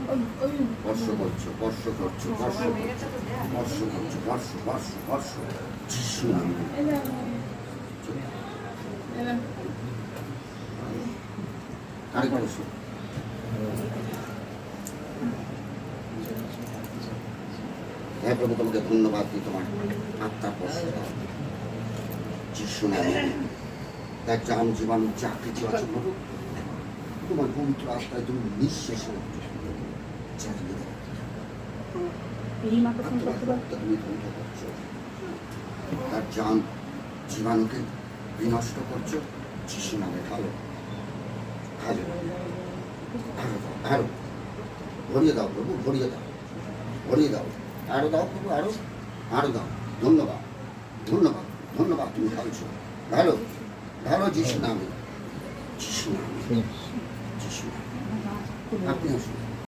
বর্ষ করছো, বর্ষ করছো, বর্ষ করছো, বর্ষ করছো, বর্ষ, বর্ষ, বর্ষ। যিশু নামে। আরেক বর্ষ। হ্যাঁ প্রভু, তোমাকে ধন্যবাদ দিই, তোমার আত্মার বর্ষ দাও যিশু নামে। এক জাম জীবাণু চাকরি আছে প্রভু, তোমার পবিত্র আত্মায় তুমি নিঃশেষে চালিয়ে দাও। তুমি ধ্বংস করছো, তার জাম জীবাণুকে বিনষ্ট করছো যিশু নামে। ভালো ভালো, আরো দাও, আরো ভরিয়ে দাও প্রভু, ভরিয়ে দাও, ভরিয়ে দাও, আরো দাও প্রভু, আরো আরো দাও। ধন্যবাদ, ধন্যবাদ, ধন্যবাদ। তুমি ঢালছো, ভালো ভালো যিশু নামে, যিশু নামে, যিশু নামে। আপনি আসুন।